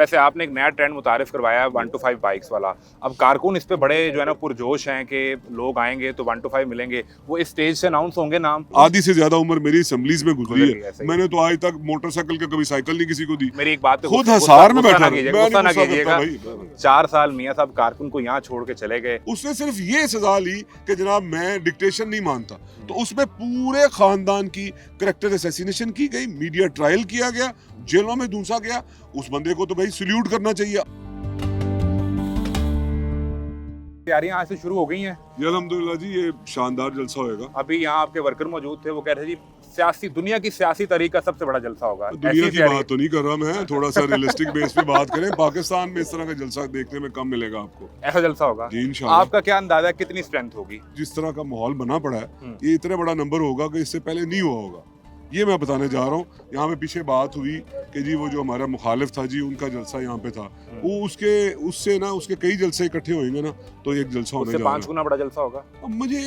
वैसे आपने एक नया ट्रेंड मुतारिफ करवाया है 1 to 5 बाइक्स वाला। अब कारकुन इस पे बड़े जो है ना पुरजोश हैं कि लोग आएंगे तो 1 to 5 मिलेंगे। वो इस स्टेज से अनाउंस होंगे नाम। आधी से ज्यादा उम्र मेरी असेंबलीज में गुजरी गुजर गई है, है। सही मैंने तो आज तक मोटरसाइकिल का कभी साइकिल नहीं किसी को दी। मेरी एक बात पे खुद गुस्सा- हसार में गुस्सा बैठा ना रहा। कीजिएगा, मैं गुस्सा ना नहीं गुस्सा कीजिएगा। करता भाई। 4 साल मियां साहब कारकुन को यहाँ छोड़ के चले गए। उसने सिर्फ ये सजा ली कि जनाब मैं डिक्टेशन नहीं मानता, तो उसमें पूरे खानदान की करैक्टर असैसिनेशन की गई, मीडिया ट्रायल किया गया, जेलों में धूसा गया। उस बंदे को तो भाई सल्यूट करना चाहिए। तैयारियां आज से शुरू हो गई हैं। ये अल्हम्दुलिल्लाह जी, ये शानदार जलसा होएगा। अभी यहाँ आपके वर्कर मौजूद थे, वो कह रहे थे जी सियासी दुनिया की सियासी तारीख का सबसे बड़ा जलसा होगा। दुनिया ऐसी की तैयारी- बात तो नहीं कर रहा मैं, थोड़ा सा रियलिस्टिक बेस पे बात करें। पाकिस्तान में इस तरह का जलसा देखने में कम मिलेगा आपको। ऐसा जलसा होगा जी इंशाल्लाह। आपका क्या अंदाजा है कितनी स्ट्रेंथ होगी? जिस तरह का माहौल बना पड़ा है, ये इतना बड़ा नंबर होगा कि इससे पहले नहीं हुआ होगा। ये मैं बताने जा रहा हूँ। यहाँ पे पीछे बात हुई कि जी वो जो हमारा मुखालिफ था जी, उनका जलसा यहाँ पे था। वो उससे ना उसके कई जलसे इकट्ठे होंगे ना, तो एक जलसा होने उससे जा रहा 5 है। गुना बड़ा जलसा होगा। अब मुझे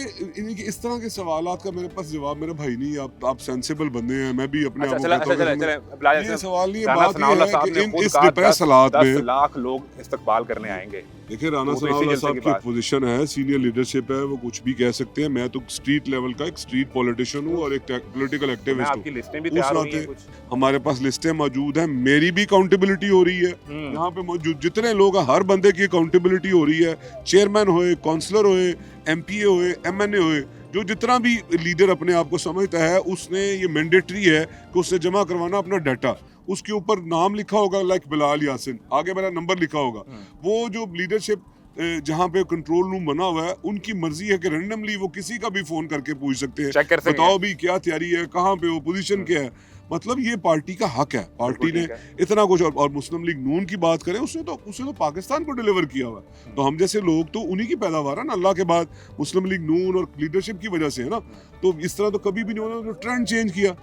इस तरह के सवालात का मेरे पास जवाब, मेरे भाई नहीं, आप सेंसिबल बंदे हैं, मैं भी अपने आप को कहता हूं कि ये सवाल नहीं है। बात ये है कि इस डिप्रेस हालात में 10 लाख लोग इस्तकबाल करने आएंगे। देखिए राना तो इसी सनाउल्लाह जलसे साहब की की बात। पोजीशन है, सीनियर लीडरशिप है, वो कुछ भी कह सकते हैं। मैं तो स्ट्रीट लेवल का एक स्ट्रीट पॉलिटिशियन हूँ और एक पॉलिटिकल मैं एक्टिविस्ट आपकी हूँ। लिस्टें भी उस तैयार हुई हैं नाते कुछ। हमारे पास लिस्टें मौजूद हैं, मेरी भी अकाउंटेबिलिटी हो रही है। यहाँ पे मौजूद जितने लोग हैं, हर बंदे की अकाउंटेबिलिटी हो रही है। चेयरमैन होए, काउंसलर होए, एमपीए होए, एमएनए होए, जो जितना भी लीडर अपने आप को समझता है, उसने ये मैंडेटरी है कि उससे जमा करवाना अपना डाटा। उसके ऊपर नाम लिखा होगा, लाइक बिलाल यासिन, आगे मेरा नंबर लिखा होगा। वो जो लीडरशिप जहाँ पे कंट्रोल रूम बना हुआ है, उनकी मर्जी है कि रैंडमली वो किसी का भी फोन करके पूछ सकते हैं, चेक कर सकते हैं। बताओ भी क्या तैयारी है, कहाँ पे हो, पोजीशन क्या है। मतलब ये पार्टी का हक है। पार्टी ने इतना कुछ, और मुस्लिम लीग नून की बात करें, उसने तो पाकिस्तान को डिलीवर किया हुआ है। तो हम जैसे लोग तो उन्हीं की पैदावार है ना, अल्लाह के बाद मुस्लिम लीग नून और लीडरशिप की वजह से है ना। तो इस तरह तो कभी भी नहीं होना, जो ट्रेंड चेंज किया।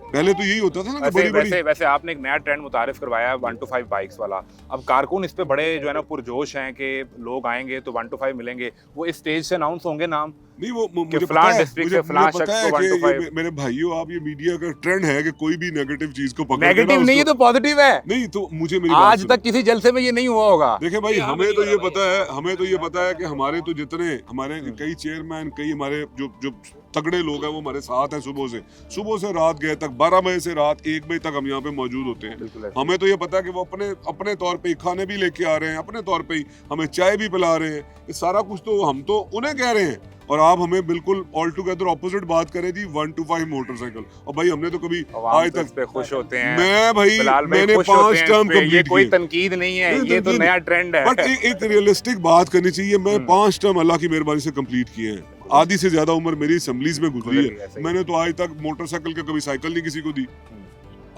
पहले तो यही होता था ना कि वैसे आपने एक नया ट्रेंड मुतारिफ करवाया है 1 to 5 बाइक्स वाला। अब कारकुन इस पे बड़े जो है ना पुरजोश हैं कि लोग आएंगे तो 1 to 5 मिलेंगे। वो इस स्टेज से अनाउंस होंगे नाम। नहीं, वो मुझे फलां पता है, डिस्ट्रिक्ट से फलां मुझे पता शख्स है को 1 to कि 5 ये मेरे भाइयों, आप ये मीडिया का ट्रेंड है कि कोई भी नेगेटिव चीज को पकड़ के ना नेगेटिव नहीं है उसको- तो पॉजिटिव है। नहीं तो मुझे मेरी आज बात तक किसी जलसे में ये नहीं हुआ होगा। देखिए भाई, हमें तो ये पता है कि हमारे तो जितने हमारे कई चेयरमैन, कई हमारे जो तगड़े लोग हैं, वो हमारे साथ हैं। सुबह से रात गए तक, 12 बजे से रात 1 बजे तक हम यहाँ पे मौजूद होते हैं। हमें तो ये पता है कि वो अपने तौर पे खाने भी लेके आ रहे हैं, अपने तौर पे ही हमें चाय भी पिला रहे हैं। ये सारा कुछ तो हम तो उन्हें कह रहे हैं, और आप हमें बिल्कुल ऑल टुगेदर ऑपोजिट बात करें जी। 1 to 5 मोटरसाइकिल, और भाई हमने तो कभी आज तक पे खुश होते हैं। मैं भाई बिलाल भाई मैंने खुश होते 5 हैं टर्म इस पे। ये कंप्लीट कोई किए। तनकीद नहीं है, नहीं, ये तो तनकीद- नया ट्रेंड है। बट एक रियलिस्टिक बात करनी चाहिए। मैं 5 टर्म अल्लाह की मेहरबानी से कंप्लीट किए हैं। आधी से ज्यादा उम्र मेरी असेंबलीज में गुजरी गुजर गई है, है। सही। मैंने तो आज तक मोटरसाइकिल का कभी साइकिल नहीं किसी को दी।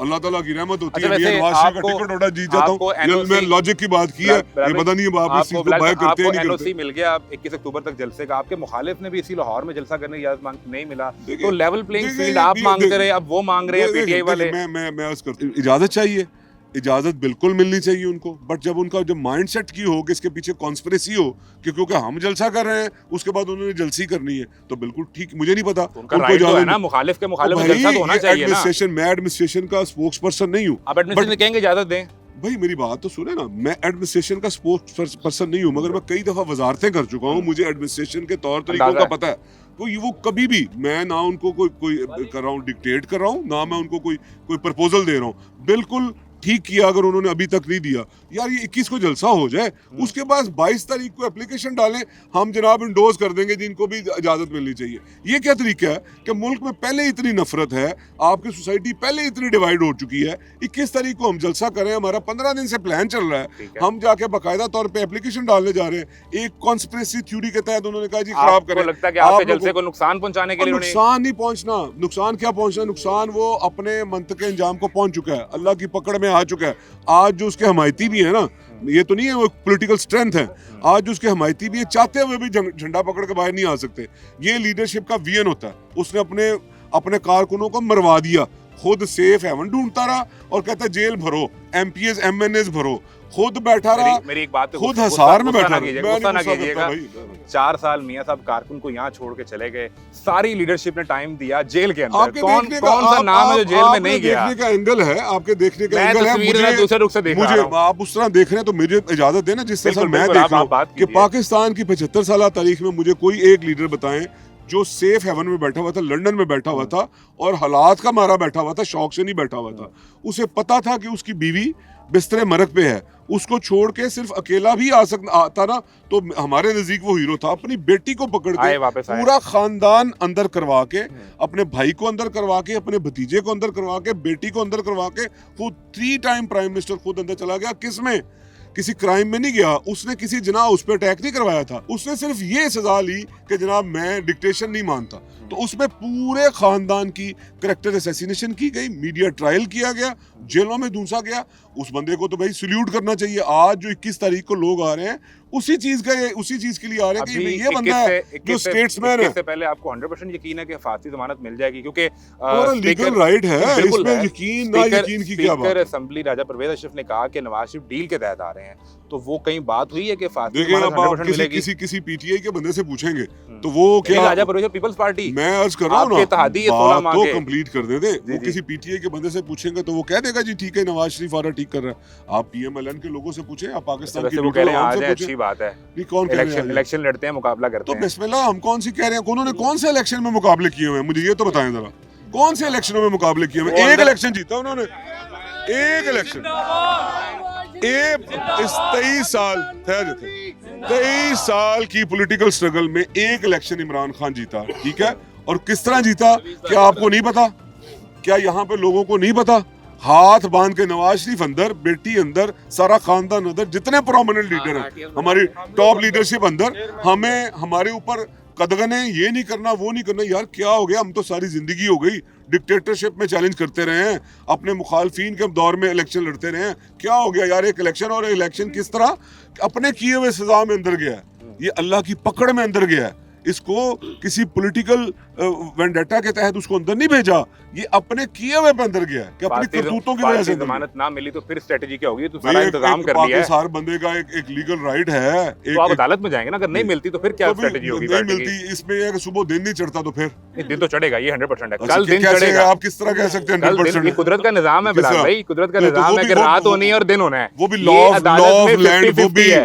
अल्लाह ताला की रहमत होती अच्छा, है। मियां वैसे नवाज शरीफ का आपको- टिकट ऑर्डर जीत जाता आपको हूँ। NOC मैं लॉजिक की बात की है, ये पता नहीं अब आप इस चीज को बाय करते हैं नहीं एनओसी करते। मिल गया 21 अक्टूबर तक जलसे का। आपके मुखालिफ ने भी इसी लाहौर में जलसा करने की इजाजत नहीं मिला, देखिए- तो लेवल प्लेइंग देखिए, फील्ड आप ये- मांगते देखिए- रहे, अब वो मांग रहे हैं पीटीआई वाले। मैं अर्ज करता हूं, इजाजत चाहिए, इजाजत बिल्कुल मिलनी चाहिए उनको। बट जब उनका जब माइंडसेट की हो कि इसके पीछे कॉन्स्पिरेसी हो कि क्योंकि हम जलसा कर रहे हैं, उसके बाद उन्होंने जलसी करनी है, तो बिल्कुल ठीक, मुझे नहीं पता। उनका राइट तो है ना, मुखालिफ के मुखालिफ में जलसा तो होना चाहिए ना। एडमिनिस्ट्रेशन, मैं एडमिनिस्ट्रेशन का स्पोक्स पर्सन नहीं हूँ। आप एडमिनिस्ट्रेशन कहेंगे इजाजत दें। भाई मेरी बात तो सुने ना, मैं एडमिनिस्ट्रेशन का स्पोक्स पर्सन नहीं हूँ, मगर मैं कई दफा वजारतें कर चुका हूँ। मुझे एडमिनिस्ट्रेशन के तौर तरीकों का पता है। वो कभी भी मैं ना उनको कोई कर रहा हूँ, डिक्टेट कर रहा हूँ, ना मैं उनको कोई प्रपोजल दे रहा हूँ। बिल्कुल ठीक किया अगर उन्होंने अभी तक नहीं दिया। यार ये 21 को जलसा हो जाए, उसके बाद 22 तारीख को एप्लीकेशन डालें, हम जनाब इंडोर्स कर देंगे जिनको भी इजाजत मिलनी चाहिए। ये क्या तरीका है कि मुल्क में पहले इतनी नफरत है, आपकी सोसाइटी पहले इतनी डिवाइड हो चुकी है। 21 तारीख को हम जलसा करें, हमारा 15 दिन से प्लान चल रहा है, हम जाके बाकायदा तौर पे एप्लीकेशन डालने जा रहे हैं। एक कॉन्स्पिरेसी थ्योरी के तहत उन्होंने कहा जी खराब करें। लगता है कि आपके जलसे को नुकसान पहुंचाने के लिए नुकसान नहीं पहुंचना, नुकसान क्या पहुंचना, नुकसान वो अपने मंतके अंजाम को पहुंच चुका है, अल्लाह की पकड़ में आ चुका है। आज जो उसके हमायती भी है ना, ये तो नहीं है वो पॉलिटिकल स्ट्रेंथ है, आज जो उसके हमायती भी है, चाहते हुए भी झंडा पकड़ के बाहर नहीं आ सकते। ये लीडरशिप का विजन होता है। उसने अपने कारकुनों को मरवा दिया, खुद सेफ हेवन ढूंढता रहा और कहता जेल भरो, एमपीएस एमएनएस भरो, खुद बैठा रहा, मेरी एक बात, खुद हसार में बैठा रहा। गुस्सा ना कीजिएगा, 4 साल मियां साहब कारकुन को यहाँ छोड़ के चले गए, सारी लीडरशिप ने टाइम दिया जेल के अंदर, कौन सा नाम है जो जेल में नहीं गया? देखने का एंगल है, आपके देखने का एंगल है, मुझे दूसरे रुख से देख रहा हूं। आप उस तरह देख रहे हैं तो मुझे इजाजत देना जिस तरह मैं देख रहा हूं कि पाकिस्तान की 75 साल तारीख में मुझे कोई एक लीडर बताएं जो सेफ हेवन में बैठा हुआ था, लंदन में बैठा हुआ था और हालात का मारा बैठा हुआ था, शौक से नहीं बैठा हुआ था। उसे पता था कि उसकी बीवी बिस्तरे मरग पे है, उसको छोड़ के सिर्फ अकेला भी आता ना तो हमारे नजदीक वो हीरो था। अपनी बेटी को पकड़ के पूरा खानदान अंदर करवा के, अपने भाई को अंदर करवा के, अपने भतीजे को अंदर करवा के, बेटी को अंदर करवा के, खुद 3 टाइम प्राइम मिनिस्टर खुद अंदर चला गया। किसमें? किसी क्राइम में नहीं गया, उसने किसी जनाब उस पर अटैक नहीं करवाया था, उसने सिर्फ ये सजा ली कि जनाब मैं डिक्टेशन नहीं मानता। तो उसमें पूरे खानदान की करैक्टर असैसिनेशन की गई, मीडिया ट्रायल किया गया, जेलों में दूंसा गया। उस बंदे को तो भाई सल्यूट करना चाहिए। आज जो 21 तारीख को लोग आ रहे हैं उसी चीज के लिए आ रहे हैं कि ये बंदा है जो स्टेट्समैन है। इससे पहले आपको 100% यकीन है कि फांसी जमानत मिल जाएगी, क्योंकि लीगल राइट है, इसमें यकीन ना यकीन की क्या बात है। असेंबली राजा परवेज अशरफ ने कहा कि नवाज शरीफ डील के तहत आ रहे हैं, तो वो कहीं बात हुई है कि फांसी किसी पीटीआई के बंदे से पूछेंगे तो वो क्या राजा परवेज पीपल्स पार्टी, मैं अर्ज कर रहा हूं ना, बात तो कंप्लीट कर दे। वो किसी पीटीआई के बंदे से पूछेंगे तो वो कह देगा जी ठीक है नवाज शरीफ आ रहा ठीक कर रहा है। आप पीएमएलएन के लोगों से पूछें, आप पाकिस्तान की अच्छी बात है, इलेक्शन लड़ते हैं, मुकाबला करते हैं। तो बिस्मिल्लाह, हम कौन सी कह रहे हैं? उन्होंने कौन से इलेक्शन में मुकाबले किए हुए हैं? मुझे ये तो बताएं जरा, कौन से इलेक्शनों में मुकाबले किए हुए? एक इलेक्शन जीता उन्होंने, एक इलेक्शन। 23 साल की पॉलिटिकल स्ट्रगल में एक इलेक्शन इमरान खान जीता, ठीक है? और किस तरह जीता क्या आपको नहीं पता? क्या यहाँ पे लोगों को नहीं पता? हाथ बांध के नवाज शरीफ अंदर, बेटी अंदर, सारा खानदान अंदर, जितने प्रोमिनेंट लीडर हैं, हमारी टॉप लीडरशिप अंदर, हमें हमारे ऊपर कदगने, ये नहीं करना वो नहीं करना। यार क्या हो गया? हम तो सारी जिंदगी हो गई डिक्टेटरशिप में चैलेंज करते रहे हैं, अपने मुखालफिन के दौर में इलेक्शन लड़ते रहे हैं। क्या हो गया यार? एक इलेक्शन, और इलेक्शन किस तरह अपने किए हुए सजा में अंदर गया है, ये अल्लाह की पकड़ में अंदर गया है। इसको किसी पॉलिटिकल वेंडेटा के तहत उसको अंदर नहीं भेजा, ये अपने किए हुए पे अंदर गया है कि अपनी करतूतों की वजह से जमानत ना मिली तो फिर स्ट्रेटजी क्या होगी? तो सारा इंतजाम कर लिया है, हर बंदे का एक लीगल राइट है। तो आप अदालत में जाएंगे ना, अगर नहीं मिलती तो फिर क्या स्ट्रेटजी होगी? नहीं मिलती, इसमें अगर सुबह दिन नहीं चढ़ता तो फिर दिन तो चढ़ेगा, ये 100% है। कल दिन चढ़ेगा, आप किस तरह कह सकते हैं? 100% कुदरत का निजाम है बिलाल भाई, कुदरत का निजाम है कि रात होनी है और दिन होना है। वो भी लॉ ऑफ लैंड,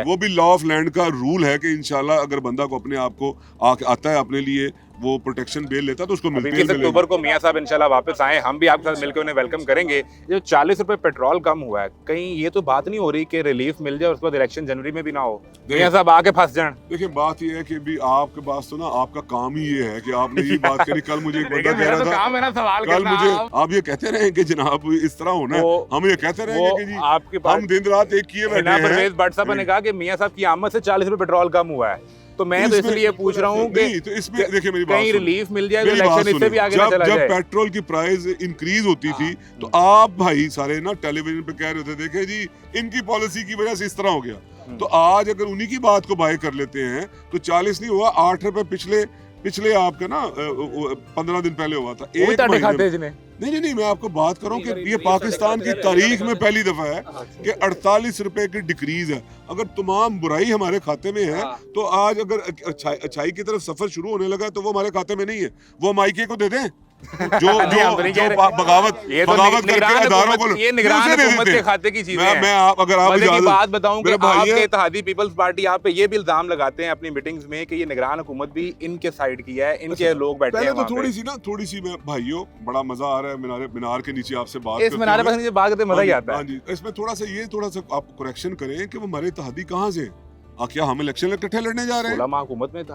वो भी लॉ ऑफ लैंड का रूल है कि इंशाल्लाह अगर बंदा को अपने आप को आता है अपने लिए वो प्रोटेक्शन बेल लेता तो उसको मिलती है। 20 अक्टूबर को मियां साहब इंशाल्लाह वापस आए, हम भी आपके साथ मिलकर उन्हें वेलकम करेंगे। जो 40 रुपए पेट्रोल कम हुआ है, कहीं ये तो बात नहीं हो रही कि रिलीफ मिल जाए उसके बाद इलेक्शन जनवरी में भी ना हो, मियां साहब आके फंस जाएं? देखिए बात ये है कि भी आपके पास तो ना आपका काम ही ये है कि आपने ये बात करी। कल मुझे एक बंदा कह रहा था, काम है ना सवाल कल मुझे आप ये कहते रहे कि जनाब इस तरह होना है, हम ये कहते रहे कि जी आपके हम दिन रात एक किए बैठे हैं। परवेज भट्ट साहब ने कहा कि मियां साहब की आमद से 40 रुपए पेट्रोल कम हुआ है, तो मैं तो इसलिए पूछ रहा हूँ कि तो इसमें देखिए मेरी बात कहीं रिलीफ मिल जाए, इलेक्शन इससे भी आगे ना चला जाए। जब पेट्रोल की प्राइस इंक्रीज होती थी तो आप भाई सारे ना टेलीविजन पे कह रहे थे देखे जी इनकी पॉलिसी की वजह से इस तरह हो गया। तो आज अगर उन्हीं की बात को बाय कर लेते हैं तो 40 नहीं हुआ, 8 रुपए पिछले आपका ना 15 दिन पहले हुआ था। नहीं मैं आपको बात करूं कि ये पाकिस्तान की तारीख में पहली दफा है कि 48 रुपए की डिक्रीज है। अगर तमाम बुराई हमारे खाते में है तो आज अगर अच्छाई की तरफ सफर शुरू होने लगा तो वो हमारे खाते में नहीं है, वो माइके को दे दें जो बगावत करके अदारों को ये निगरान हुकूमत के खाते की चीजें हैं। मैं अगर आप बात बताऊं कि आपके इत्तेहादी पीपल्स पार्टी आप पे ये भी इल्जाम लगाते हैं अपनी मीटिंग्स में कि ये निगरान हुकूमत भी इनके साइड की है, इनके लोग बैठे हैं। तो थोड़ी सी मैं भाइयों बड़ा मजा आ रहा है मीनार के नीचे आपसे बात इस मीनार पर नीचे बात करते मजा ही आता है। इसमें थोड़ा सा आप करेक्शन करें कि वो हमारे इत्तेहादी कहाँ से? क्या हम इलेक्शन इकट्ठे लड़ने जा रहे हैं? हुकूमत में तो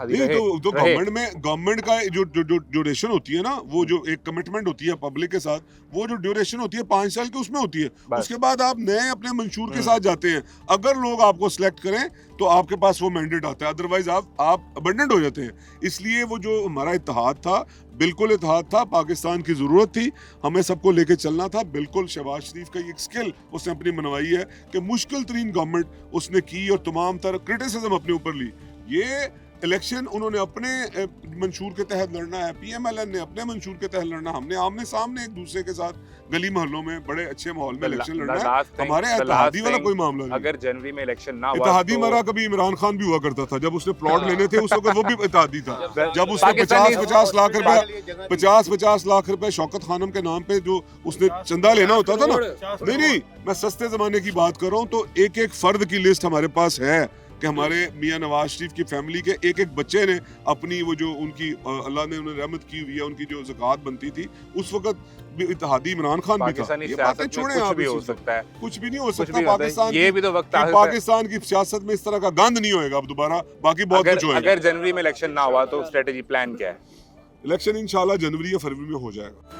गवर्नमेंट का जो ड्यूरेशन होती है ना, वो जो एक कमिटमेंट होती है पब्लिक के साथ, वो जो ड्यूरेशन होती है 5 साल की उसमें होती है। उसके बाद आप नए अपने मंशूर के साथ जाते हैं। अगर लोग आपको सिलेक्ट करें तो आपके पास वो मैंडेट आता है, अदरवाइज आप अबंडेंट हो जाते हैं। इसलिए वो जो हमारा इत्तेहाद था बिल्कुल इत्तेहाद था, पाकिस्तान की जरूरत थी, हमें सबको लेके चलना था। बिल्कुल शहबाज शरीफ का एक स्किल उसने अपनी मनवाई है कि मुश्किल तरीन गवर्नमेंट उसने की और तमाम तरह क्रिटिसिज्म अपने ऊपर ली। ये इलेक्शन उन्होंने अपने मंशूर के तहत लड़ना है, पीएमएलएन ने अपने मंशूर के तहत लड़ना, हमने आमने सामने एक दूसरे के साथ गली मोहल्लों में बड़े अच्छे माहौल में इलेक्शन लड़ना है। हमारे इत्तेहादी वाला कोई मामला नहीं। अगर जनवरी में इलेक्शन ना हुआ, इत्तेहादी मरा कभी इमरान खान भी हुआ करता था, जब उसने प्लॉट लेने थे उस वक्त वो भी इत्तेहादी था। जब उसने 50-50 लाख रुपए शौकत खानम के नाम पे जो उसने चंदा लेना होता था ना, नहीं मैं सस्ते जमाने की बात कर रहा हूँ, तो एक एक फर्द की लिस्ट हमारे पास है कि हमारे मियां नवाज शरीफ की फैमिली के एक एक बच्चे ने अपनी वो जो उनकी अल्लाह ने उन्हें रहमत की हुई है, उनकी जो ज़कात बनती थी उस वक्त भी इत्तेहादी इमरान खान भी था। ये बातें छोड़े, कुछ भी हो सकता है, कुछ भी नहीं हो सकता पाकिस्तान। ये भी तो वक्त आ पाकिस्तान की सियासत में इस तरह का गंद नहीं होएगा अब दोबारा, बाकी बहुत कुछ होएगा। अगर जनवरी में इलेक्शन ना हुआ तो स्ट्रेटेजी प्लान क्या है? इलेक्शन इंशाल्लाह जनवरी या फरवरी में हो जाएगा।